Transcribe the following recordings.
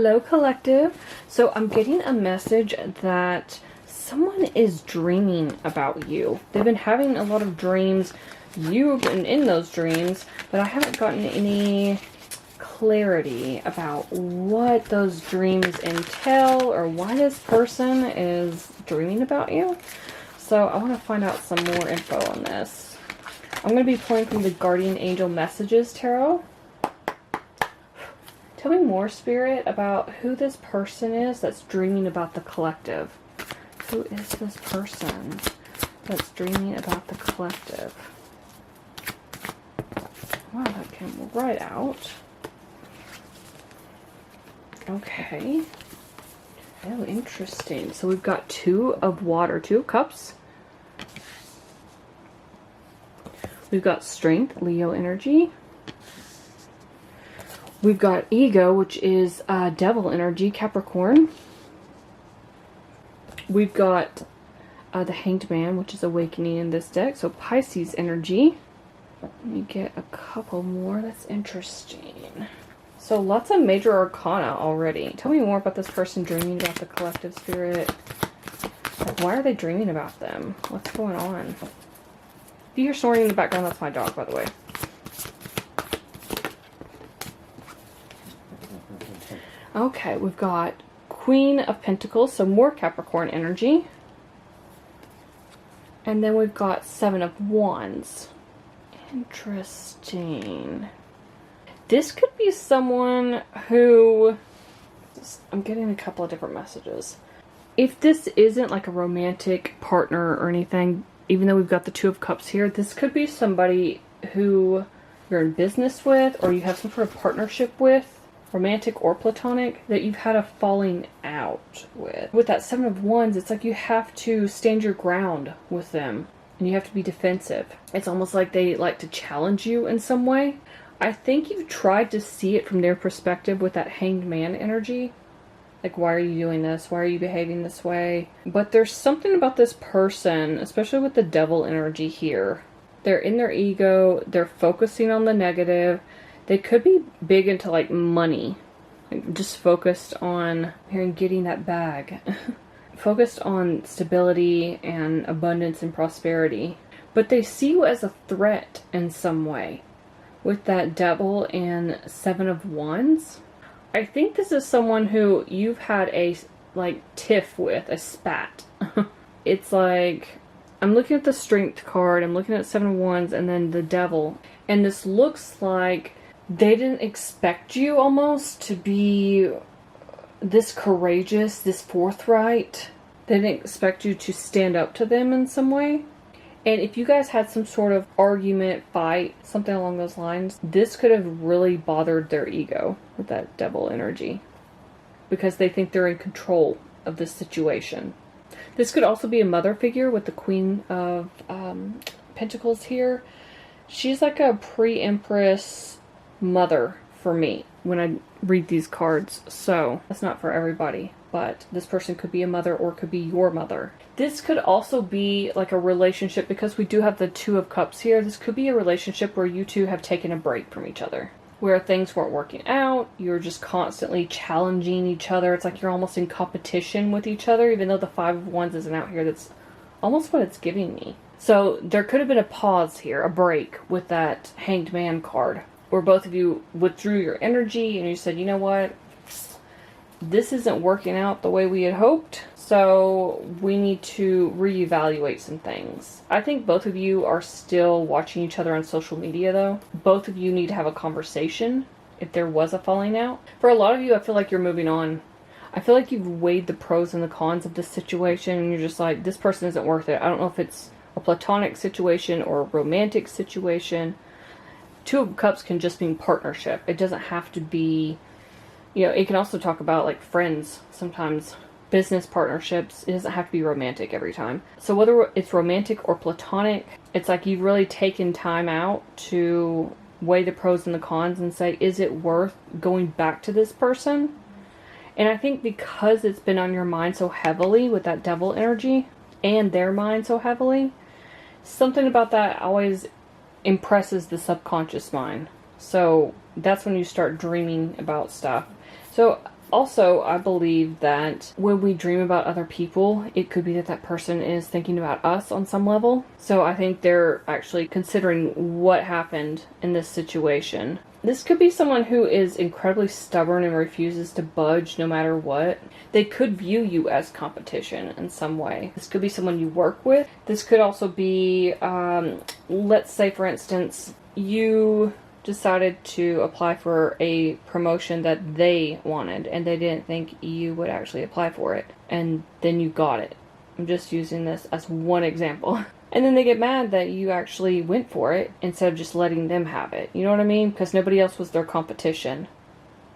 Hello, collective. So I'm getting a message that someone is dreaming about you. They've been having a lot of dreams. You've been in those dreams, but I haven't gotten any clarity about what those dreams entail or why this person is dreaming about you. So I want to find out some more info on this. I'm going to be pulling from the Guardian Angel Messages Tarot. Tell me more, Spirit, about who this person is that's dreaming about the collective. Who is this person that's dreaming about the collective? Wow, that came right out. Okay. Oh, interesting. So we've got Two of Water, Two of Cups. We've got Strength, Leo energy. We've got Ego, which is Devil energy, Capricorn. We've got the Hanged Man, which is Awakening in this deck. So Pisces energy. Let me get a couple more. That's interesting. So lots of major arcana already. Tell me more about this person dreaming about the collective, Spirit. Like, why are they dreaming about them? What's going on? If you hear snoring in the background, that's my dog, by the way. Okay, we've got Queen of Pentacles, so more Capricorn energy. And then we've got Seven of Wands. Interesting. This could be someone who... I'm getting a couple of different messages. If this isn't like a romantic partner or anything, even though we've got the Two of Cups here, this could be somebody who you're in business with or you have some sort of partnership with, romantic or platonic, that you've had a falling out with. With that Seven of Wands, it's like you have to stand your ground with them and you have to be defensive. It's almost like they like to challenge you in some way. I think you've tried to see it from their perspective with that Hanged Man energy. Like, why are you doing this? Why are you behaving this way? But there's something about this person, especially with the Devil energy here. They're in their ego. They're focusing on the negative. They could be big into like money, like just focused on getting that bag, focused on stability and abundance and prosperity. But they see you as a threat in some way with that Devil and Seven of Wands. I think this is someone who you've had a like tiff with, a spat. It's like, I'm looking at the Strength card, I'm looking at Seven of Wands, and then the Devil. And this looks like they didn't expect you almost to be this courageous, this forthright. They didn't expect you to stand up to them in some way. And if you guys had some sort of argument, fight, something along those lines, this could have really bothered their ego with that Devil energy. Because they think they're in control of this situation. This could also be a mother figure with the Queen of Pentacles here. She's like a pre-Empress mother for me when I read these cards. So that's not for everybody, but this person could be a mother or could be your mother. This could also be like a relationship, because we do have the Two of Cups here. This could be a relationship where you two have taken a break from each other, where things weren't working out. You're just constantly challenging each other. It's like you're almost in competition with each other, even though the Five of Wands isn't out here. That's almost what it's giving me. So there could have been a pause here, a break with that Hanged Man card, where both of you withdrew your energy and you said, you know what, this isn't working out the way we had hoped, so we need to reevaluate some things. I think both of you are still watching each other on social media though. Both of you need to have a conversation if there was a falling out. For a lot of you, I feel like you're moving on. I feel like you've weighed the pros and the cons of this situation and you're just like, this person isn't worth it. I don't know if it's a platonic situation or a romantic situation. Two of Cups can just mean partnership. It doesn't have to be, you know, it can also talk about like friends sometimes, business partnerships. It doesn't have to be romantic every time. So whether it's romantic or platonic, it's like you've really taken time out to weigh the pros and the cons and say, is it worth going back to this person? And I think because it's been on your mind so heavily with that Devil energy and their mind so heavily, something about that always impresses the subconscious mind. So that's when you start dreaming about stuff. So Also, I believe that when we dream about other people, it could be that that person is thinking about us on some level. So I think they're actually considering what happened in this situation. This could be someone who is incredibly stubborn and refuses to budge no matter what. They could view you as competition in some way. This could be someone you work with. This could also be, let's say for instance, you decided to apply for a promotion that they wanted and they didn't think you would actually apply for it. And then you got it. I'm just using this as one example. And then they get mad that you actually went for it instead of just letting them have it. You know what I mean? Because nobody else was their competition.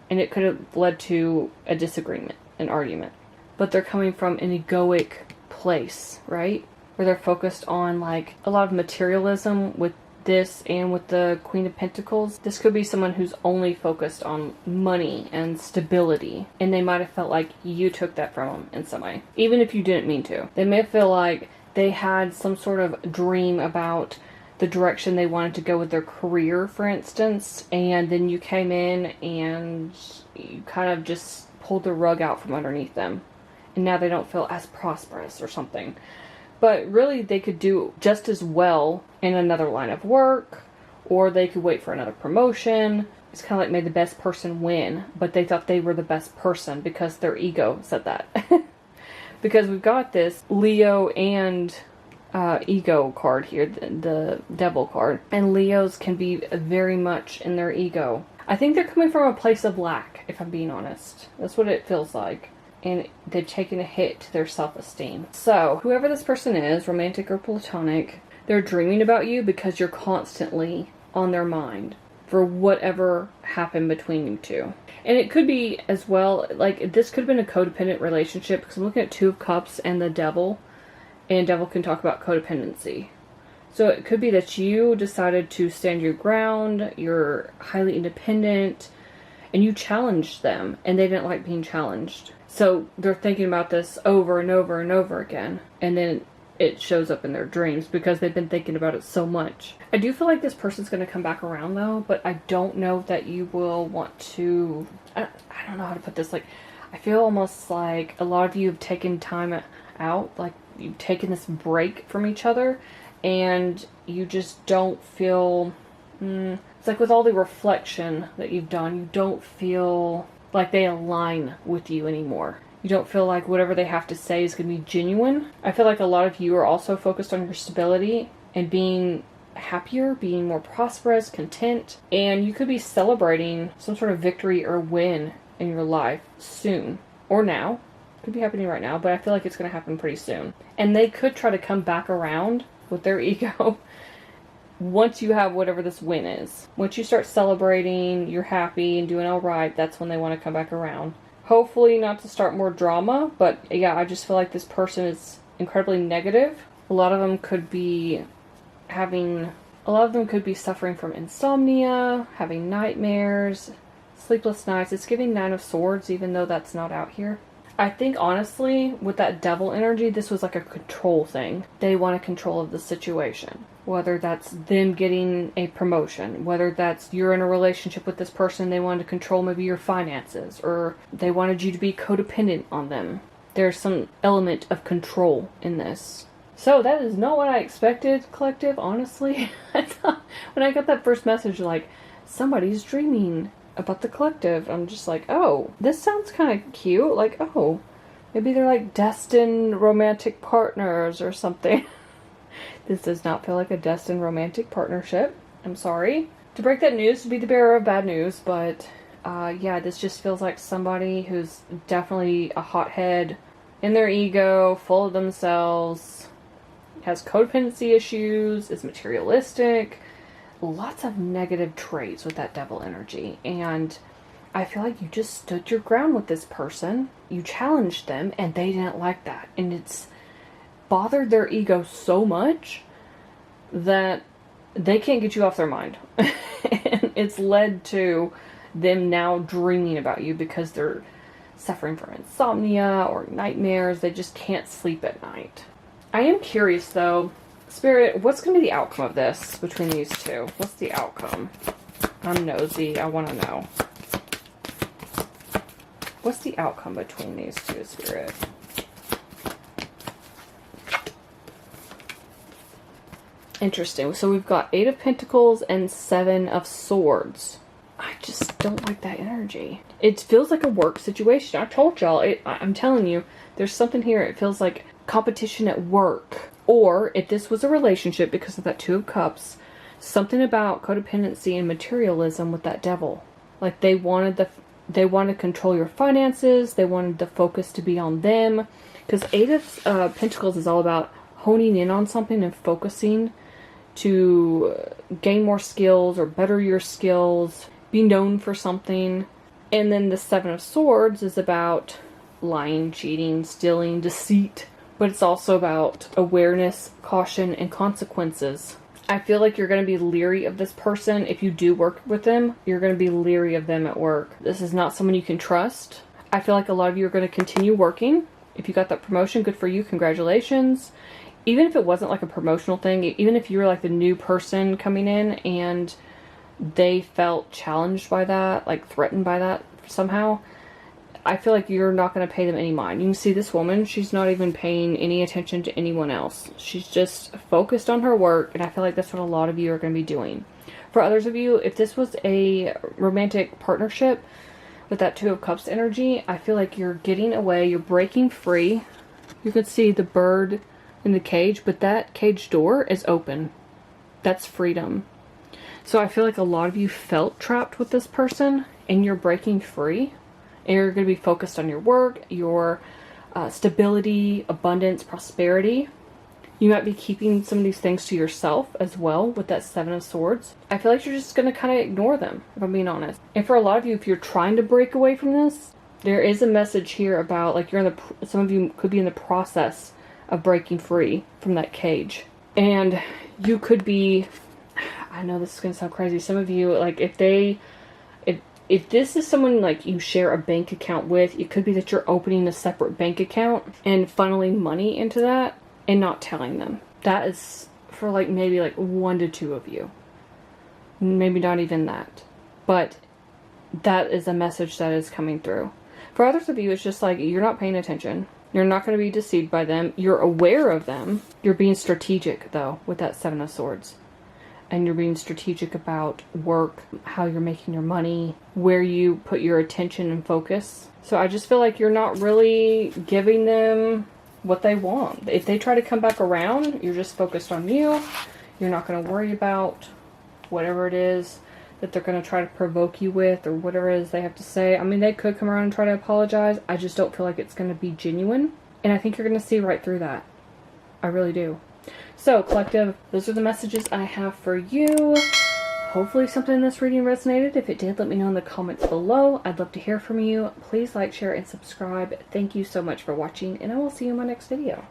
And it could have led to a disagreement, an argument. But they're coming from an egoic place, right? Where they're focused on like a lot of materialism with this and with the Queen of Pentacles. This could be someone who's only focused on money and stability. And they might have felt like you took that from them in some way. Even if you didn't mean to. They may feel like they had some sort of dream about the direction they wanted to go with their career, for instance, and then you came in and you kind of just pulled the rug out from underneath them. And now they don't feel as prosperous or something. But really, they could do just as well in another line of work, or they could wait for another promotion. It's kind of like may the best person win, but they thought they were the best person because their ego said that. Because we've got this Leo and ego card here, the devil card. And Leos can be very much in their ego. I think they're coming from a place of lack, if I'm being honest. That's what it feels like. And they've taken a hit to their self-esteem. So, whoever this person is, romantic or platonic, they're dreaming about you because you're constantly on their mind for whatever happened between you two. And it could be as well, like, this could have been a codependent relationship, because I'm looking at Two of Cups and the Devil, and Devil can talk about codependency. So it could be that you decided to stand your ground, you're highly independent, and you challenged them, and they didn't like being challenged. So they're thinking about this over and over and over again, and then it shows up in their dreams because they've been thinking about it so much. I do feel like this person's going to come back around though, but I don't know that you will want to, I don't know how to put this, like, I feel almost like a lot of you have taken time out, like you've taken this break from each other, and you just don't feel, it's like with all the reflection that you've done, you don't feel like they align with you anymore. You don't feel like whatever they have to say is going to be genuine. I feel like a lot of you are also focused on your stability and being happier, being more prosperous, content, and you could be celebrating some sort of victory or win in your life soon or now. Could be happening right now, but I feel like it's going to happen pretty soon. And they could try to come back around with their ego once you have whatever this win is. Once you start celebrating, you're happy and doing all right, that's when they want to come back around. Hopefully not to start more drama, but yeah, I just feel like this person is incredibly negative. A lot of them could be suffering from insomnia, having nightmares, sleepless nights. It's giving Nine of Swords, even though that's not out here. I think honestly, with that devil energy, this was like a control thing. They want a control of the situation. Whether that's them getting a promotion, whether that's you're in a relationship with this person, they wanted to control maybe your finances, or they wanted you to be codependent on them. There's some element of control in this. So that is not what I expected, collective, honestly. I thought, when I got that first message, like, somebody's dreaming about the collective, I'm just like, oh, this sounds kind of cute. Like, oh, maybe they're like destined romantic partners or something. This does not feel like a destined romantic partnership. I'm sorry to break that news, to be the bearer of bad news, but yeah, this just feels like somebody who's definitely a hothead in their ego, full of themselves, has codependency issues, is materialistic, lots of negative traits with that devil energy. And I feel like you just stood your ground with this person, you challenged them, and they didn't like that, and it's bothered their ego so much that they can't get you off their mind. And it's led to them now dreaming about you because they're suffering from insomnia or nightmares. They just can't sleep at night. I am curious though, Spirit, what's going to be the outcome of this between these two? What's the outcome? I'm nosy. I want to know. What's the outcome between these two, Spirit? Interesting. So we've got 8 of Pentacles and 7 of Swords. I just don't like that energy. It feels like a work situation. I told y'all, I'm telling you, there's something here. It feels like competition at work. Or if this was a relationship, because of that 2 of Cups, something about codependency and materialism with that Devil. Like they wanted to control your finances. They wanted the focus to be on them. Because 8 of Pentacles is all about honing in on something and focusing to gain more skills or better your skills, be known for something. And then the 7 of Swords is about lying, cheating, stealing, deceit. But it's also about awareness, caution, and consequences. I feel like you're going to be leery of this person. If you do work with them, you're going to be leery of them at work. This is not someone you can trust. I feel like a lot of you are going to continue working. If you got that promotion, good for you. Congratulations. Even if it wasn't like a promotional thing, even if you were like the new person coming in and they felt challenged by that, like threatened by that somehow, I feel like you're not going to pay them any mind. You can see this woman, she's not even paying any attention to anyone else. She's just focused on her work, and I feel like that's what a lot of you are going to be doing. For others of you, if this was a romantic partnership with that 2 of Cups energy, I feel like you're getting away, you're breaking free. You could see the bird in the cage, but that cage door is open. That's freedom. So I feel like a lot of you felt trapped with this person, and you're breaking free. And you're going to be focused on your work, your stability, abundance, prosperity. You might be keeping some of these things to yourself as well with that 7 of Swords. I feel like you're just going to kind of ignore them, if I'm being honest. And for a lot of you, if you're trying to break away from this, there is a message here about like some of you could be in the process of breaking free from that cage. And you could be, I know this is going to sound crazy, some of you, like if this is someone like you share a bank account with, it could be that you're opening a separate bank account and funneling money into that and not telling them. That is for like maybe like 1 to 2 of you. Maybe not even that. But that is a message that is coming through. For others of you, it's just like you're not paying attention. You're not going to be deceived by them. You're aware of them. You're being strategic though with that 7 of Swords. And you're being strategic about work, how you're making your money, where you put your attention and focus. So I just feel like you're not really giving them what they want. If they try to come back around, you're just focused on you. You're not going to worry about whatever it is that they're going to try to provoke you with or whatever it is they have to say. I mean, they could come around and try to apologize. I just don't feel like it's going to be genuine. And I think you're going to see right through that. I really do. So, collective, those are the messages I have for you. Hopefully something in this reading resonated. If it did, let me know in the comments below. I'd love to hear from you. Please like, share, and subscribe. Thank you so much for watching, and I will see you in my next video.